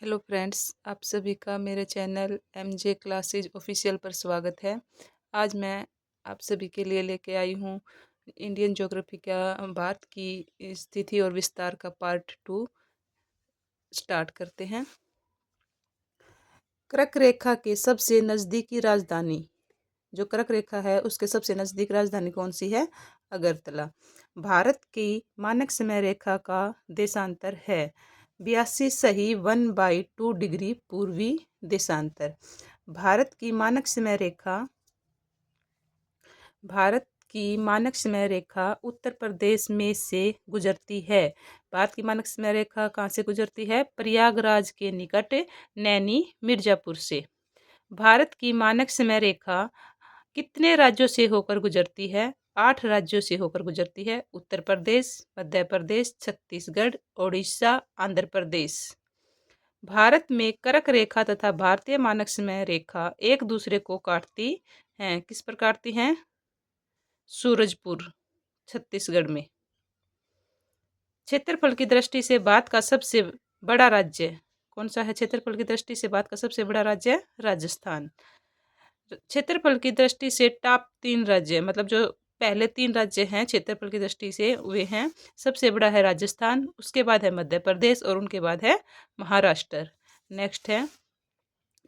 Hello friends, आप सभी का मेरे चैनल एमजे क्लासेज ऑफिशियल पर स्वागत है। आज मैं आप सभी के लिए लेके आई हूँ इंडियन ज्योग्राफी का भारत की स्थिति और विस्तार का पार्ट 2। स्टार्ट करते हैं। कर्क रेखा के सबसे नज़दीकी राजधानी, जो कर्क रेखा है उसके सबसे नज़दीक राजधानी कौन सी है? अगरतला। भारत की मानक समय रेखा का देशांतर है 82 सही 1/2 डिग्री पूर्वी देशांतर। भारत की मानक समय रेखा उत्तर प्रदेश में से गुजरती है। भारत की मानक समय रेखा कहाँ से गुजरती है? प्रयागराज के निकट नैनी मिर्जापुर से। भारत की मानक समय रेखा कितने राज्यों से होकर गुजरती है? 8 राज्यों से होकर गुजरती है। उत्तर प्रदेश, मध्य प्रदेश, छत्तीसगढ़, ओडिशा, आंध्र प्रदेश। भारत में कर्क रेखा तथा भारतीय मानक समय रेखा एक दूसरे को काटती हैं। किस पर काटती हैं? सूरजपुर, छत्तीसगढ़ में। क्षेत्रफल की दृष्टि से भारत का सबसे बड़ा राज्य कौन सा है? क्षेत्रफल की दृष्टि से भारत का सबसे बड़ा राज्य राजस्थान। क्षेत्रफल की दृष्टि से टॉप 3 राज्य, मतलब जो पहले 3 राज्य हैं क्षेत्रफल की दृष्टि से, वे हैं, सबसे बड़ा है राजस्थान, उसके बाद है मध्य प्रदेश और उनके बाद है महाराष्ट्र। नेक्स्ट है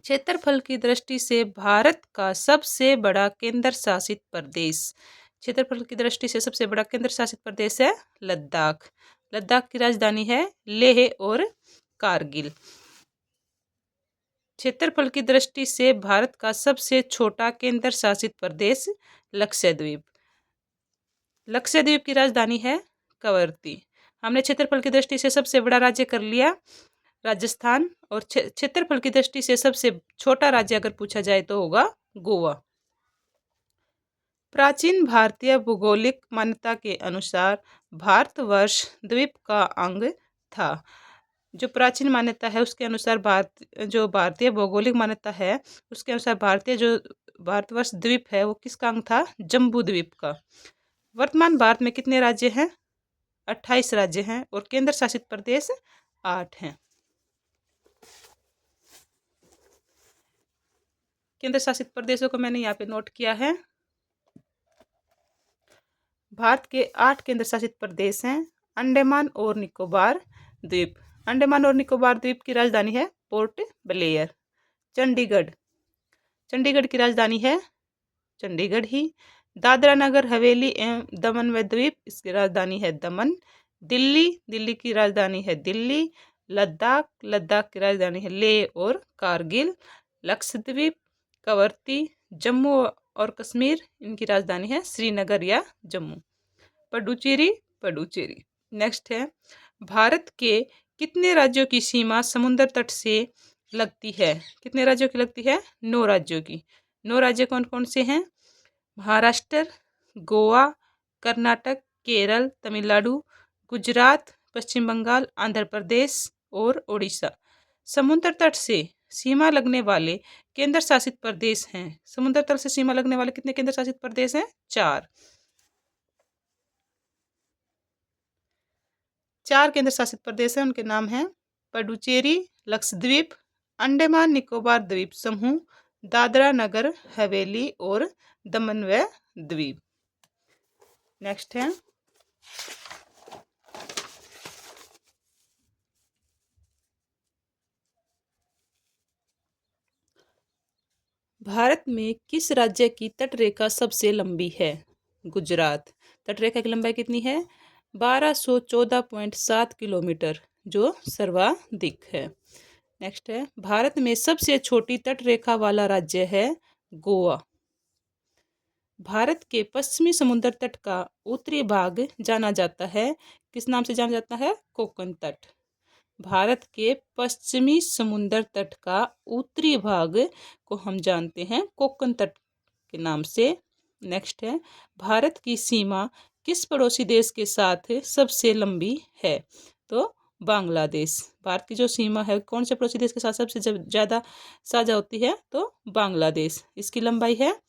क्षेत्रफल की दृष्टि से भारत का सबसे बड़ा केंद्र शासित प्रदेश। क्षेत्रफल की दृष्टि से सबसे बड़ा केंद्र शासित प्रदेश है लद्दाख। लद्दाख की राजधानी है लेह और कारगिल। क्षेत्रफल की दृष्टि से भारत का सबसे छोटा केंद्र शासित प्रदेश लक्षद्वीप। लक्षद्वीप की राजधानी है कवरत्ती। हमने क्षेत्रफल की दृष्टि से सबसे बड़ा राज्य कर लिया राजस्थान, और क्षेत्रफल की दृष्टि से सबसे छोटा राज्य अगर पूछा जाए तो होगा गोवा। प्राचीन भारतीय भौगोलिक मान्यता के अनुसार भारतवर्ष द्वीप का अंग था। जो प्राचीन मान्यता है उसके अनुसार भारतीय भौगोलिक मान्यता है उसके अनुसार भारतवर्ष द्वीप है वो किसका अंग था? जम्बू द्वीप का। वर्तमान भारत में कितने राज्य हैं? 28 राज्य हैं और केंद्र शासित प्रदेश 8 हैं। केंद्र शासित प्रदेशों को मैंने यहाँ पे नोट किया है। भारत के 8 केंद्र शासित प्रदेश हैं। अंडमान और निकोबार द्वीप। अंडमान और निकोबार द्वीप की राजधानी है पोर्ट ब्लेयर। चंडीगढ़, चंडीगढ़ की राजधानी है चंडीगढ़ ही। दादरा नगर हवेली एवं दमन व द्वीप, इसकी राजधानी है दमन। दिल्ली, दिल्ली की राजधानी है दिल्ली। लद्दाख, लद्दाख की राजधानी है लेह और कारगिल। लक्षद्वीप, कवरत्ती, जम्मू और कश्मीर, इनकी राजधानी है श्रीनगर या जम्मू। पुडुचेरी, पुडुचेरी। नेक्स्ट है भारत के कितने राज्यों की सीमा समुद्र तट से लगती है? कितने राज्यों की लगती है? 9 राज्यों की। 9 राज्य कौन कौन से हैं? महाराष्ट्र, गोवा, कर्नाटक, केरल, तमिलनाडु, गुजरात, पश्चिम बंगाल, आंध्र प्रदेश और उड़ीसा। समुद्र तट से सीमा लगने वाले केंद्र शासित प्रदेश हैं। समुद्र तट से सीमा लगने वाले कितने केंद्र शासित प्रदेश हैं? 4। 4 केंद्र शासित प्रदेश हैं, उनके नाम हैं पुडुचेरी, लक्षद्वीप, अंडमान निकोबार द्वीप समूह, दादरा नगर हवेली और दमन व द्वीप। नेक्स्ट है भारत में किस राज्य की तटरेखा सबसे लंबी है? गुजरात। तटरेखा की लंबाई कितनी है? 1214.7 किलोमीटर, जो सर्वाधिक है। नेक्स्ट है भारत में सबसे छोटी तटरेखा वाला राज्य है गोवा। भारत के पश्चिमी समुद्र तट का उत्तरी भाग जाना जाता है, किस नाम से जाना जाता है? कोंकण तट। भारत के पश्चिमी समुद्र तट का उत्तरी भाग को हम जानते हैं कोंकण तट के नाम से। नेक्स्ट है भारत की सीमा किस पड़ोसी देश के साथ सबसे लंबी है? तो बांग्लादेश। भारत की जो सीमा है कौन से पड़ोसी देश के साथ सबसे ज़्यादा साझा होती है? तो बांग्लादेश। इसकी लंबाई है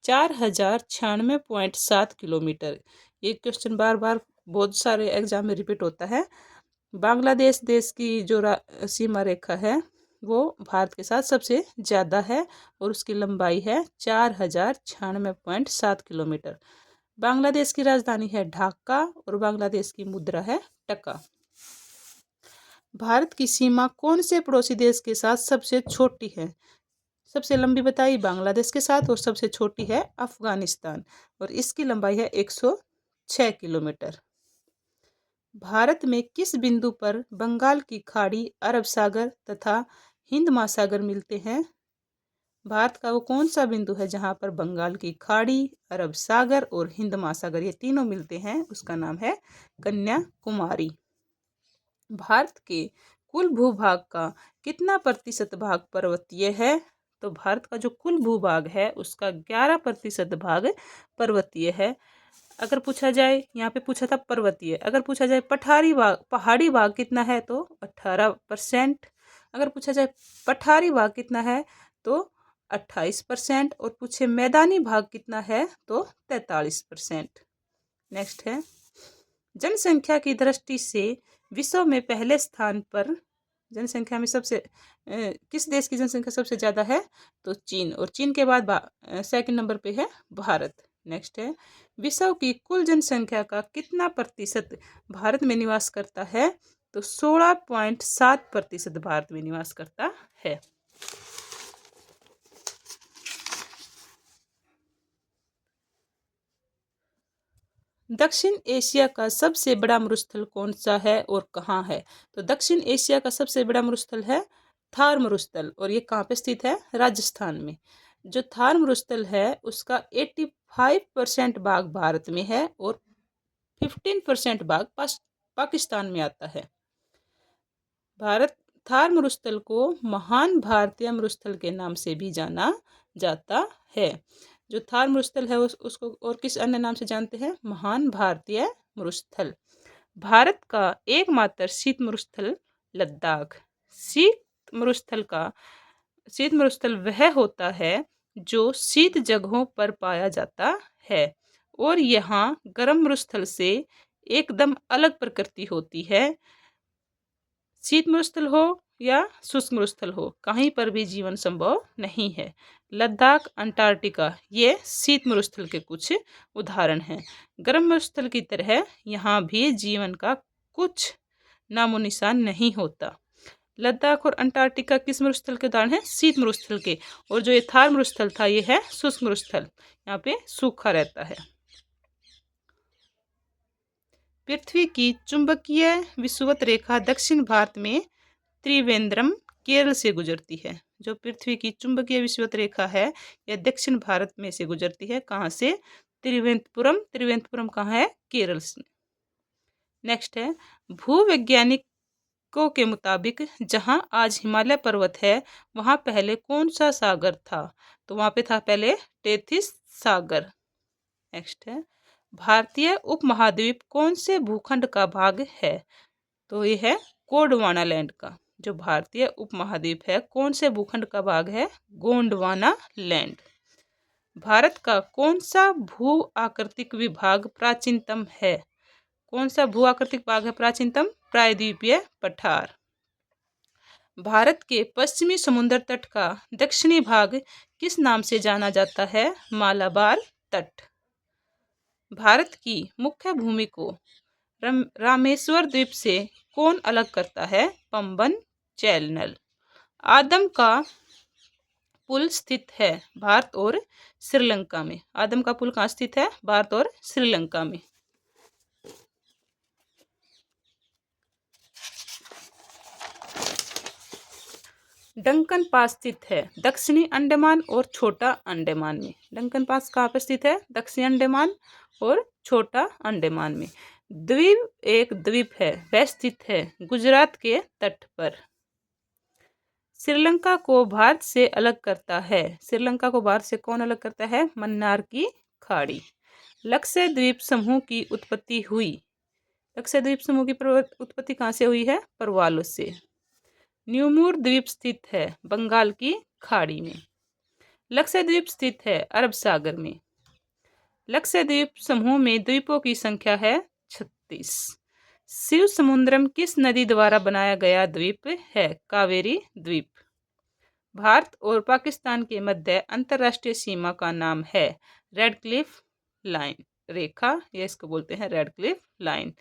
4096.7 किलोमीटर। ये क्वेश्चन बार बार बहुत सारे एग्जाम में रिपीट होता है। बांग्लादेश देश की जो सीमा रेखा है वो भारत के साथ सबसे ज़्यादा है और उसकी लंबाई है 4096.7 किलोमीटर। बांग्लादेश की राजधानी है ढाका और बांग्लादेश की मुद्रा है टका। भारत की सीमा कौन से पड़ोसी देश के साथ सबसे छोटी है? सबसे लंबी बताई बांग्लादेश के साथ और सबसे छोटी है अफगानिस्तान और इसकी लंबाई है 106 किलोमीटर। भारत में किस बिंदु पर बंगाल की खाड़ी, अरब सागर तथा हिंद महासागर मिलते हैं? भारत का वो कौन सा बिंदु है जहां पर बंगाल की खाड़ी, अरब सागर और हिंद महासागर ये तीनों मिलते हैं? उसका नाम है कन्याकुमारी। भारत के कुल भूभाग का कितना प्रतिशत भाग पर्वतीय है? तो भारत का जो कुल भूभाग है उसका 11% भाग पर्वतीय है। अगर पूछा जाए, यहाँ पे पूछा था पर्वतीय, अगर पूछा जाए पहाड़ी भाग कितना है तो 18%। अगर पूछा जाए पठारी भाग कितना है तो 28% और पूछे मैदानी भाग कितना है तो 43%। नेक्स्ट है, जनसंख्या की दृष्टि से विश्व में पहले स्थान पर जनसंख्या में सबसे किस देश की जनसंख्या सबसे ज़्यादा है? तो चीन, और चीन के बाद सेकंड नंबर पे है भारत। नेक्स्ट है, विश्व की कुल जनसंख्या का कितना प्रतिशत भारत में निवास करता है? तो 16.7% भारत में निवास करता है। दक्षिण एशिया का सबसे बड़ा मरुस्थल कौन सा है और कहाँ है? तो दक्षिण एशिया का सबसे बड़ा मरुस्थल है थार मरुस्थल और ये कहाँ पे स्थित है? राजस्थान में। जो थार मरुस्थल है उसका 85% भाग भारत में है और 15% भाग पाकिस्तान में आता है। भारत थार मरुस्थल को महान भारतीय मरुस्थल के नाम से भी जाना जाता है। जो थार मरुस्थल है उसको और किस अन्य नाम से जानते हैं? महान भारतीय मरुस्थल। भारत का एकमात्र शीत मरुस्थल लद्दाख। शीत मरुस्थल वह होता है जो शीत जगहों पर पाया जाता है और यहाँ गर्म मरुस्थल से एकदम अलग प्रकृति होती है। शीत मरुस्थल हो या शुष्क मरुस्थल हो, कहीं पर भी जीवन संभव नहीं है। लद्दाख, अंटार्कटिका ये शीत मरुस्थल के कुछ उदाहरण हैं। गर्म मरुस्थल की तरह यहाँ भी जीवन का कुछ नामो निशान नहीं होता। लद्दाख और अंटार्कटिका किस मरुस्थल के उदाहरण हैं? शीत मरुस्थल के। और जो ये थार मरुस्थल था ये है शुष्क मरुस्थल, यहाँ पे सूखा रहता है। पृथ्वी की चुंबकीय विषुवत रेखा दक्षिण भारत में त्रिवेंद्रम केरल से गुजरती है। जो पृथ्वी की चुंबकीय विषुवत रेखा है यह दक्षिण भारत में से गुजरती है। कहाँ से? त्रिवेंद्रपुरम। त्रिवेंद्रपुरम कहाँ है? केरल से। नेक्स्ट है, भूवैज्ञानिकों के मुताबिक जहाँ आज हिमालय पर्वत है वहाँ पहले कौन सा सागर था? तो वहाँ पे था पहले टेथिस सागर। नेक्स्ट है, भारतीय उपमहाद्वीप कौन से भूखंड का भाग है? तो ये है गोंडवाना लैंड का। जो भारतीय उपमहाद्वीप है कौन से भूखंड का भाग है? गोंडवाना लैंड। भारत का कौन सा भू आकृतिक विभाग प्राचीनतम है? कौन सा भू आकृतिक भाग है प्राचीनतम? प्रायद्वीपीय पठार। भारत के पश्चिमी समुद्र तट का दक्षिणी भाग किस नाम से जाना जाता है? मालाबार तट। भारत की मुख्य भूमि को रामेश्वर द्वीप से कौन अलग करता है? पंबन चैनल। आदम का पुल स्थित है भारत और श्रीलंका में। आदम का पुल कहाँ स्थित है? भारत और श्रीलंका में। डंकन पास स्थित है दक्षिणी अंडमान और छोटा अंडमान में। डंकन पास कहाँ पर स्थित है? दक्षिणी अंडमान और छोटा अंडमान में। द्वीप एक द्वीप है, वह स्थित है गुजरात के तट पर। श्रीलंका को भारत से अलग करता है। श्रीलंका को भारत से कौन अलग करता है? मन्नार की खाड़ी। लक्षद्वीप समूह की उत्पत्ति हुई। लक्षद्वीप समूह की उत्पत्ति कहाँ से हुई है? परवालो से। न्यूमूर द्वीप स्थित है बंगाल की खाड़ी में। लक्षद्वीप स्थित है अरब सागर में। लक्षद्वीप समूह में द्वीपों की संख्या है 36। शिव समुद्रम किस नदी द्वारा बनाया गया द्वीप है? कावेरी द्वीप। भारत और पाकिस्तान के मध्य अंतर्राष्ट्रीय सीमा का नाम है रेड क्लिफ लाइन, रेखा, ये इसको बोलते हैं रेड क्लिफ लाइन।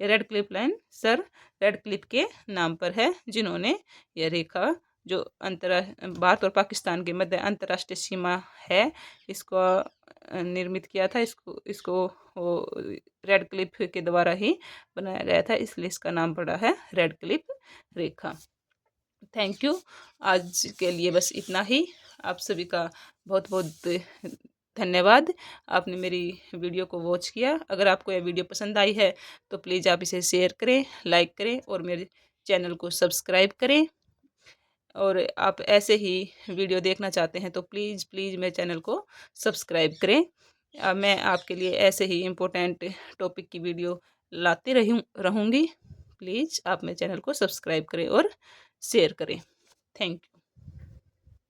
ये red Cliff line sir red Cliff के नाम पर है, जिन्होंने ये रेखा जो भारत और पाकिस्तान के मध्य अंतर्राष्ट्रीय सीमा है, इसको निर्मित किया था। इसको वो रेड क्लिफ के द्वारा ही बनाया गया था, इसलिए इसका नाम पड़ा है red Cliff Rekha. Thank you. आज के लिए बस इतना ही। आप सभी का बहुत बहुत धन्यवाद। आपने मेरी वीडियो को वॉच किया। अगर आपको यह वीडियो पसंद आई है तो प्लीज़ आप इसे शेयर करें, लाइक करें और मेरे चैनल को सब्सक्राइब करें। और आप ऐसे ही वीडियो देखना चाहते हैं तो प्लीज़ प्लीज़ मेरे चैनल को सब्सक्राइब करें। मैं आपके लिए ऐसे ही इम्पोर्टेंट टॉपिक की वीडियो लाती रहूँगी। प्लीज़ आप मेरे चैनल को सब्सक्राइब करें और शेयर करें। Thank you.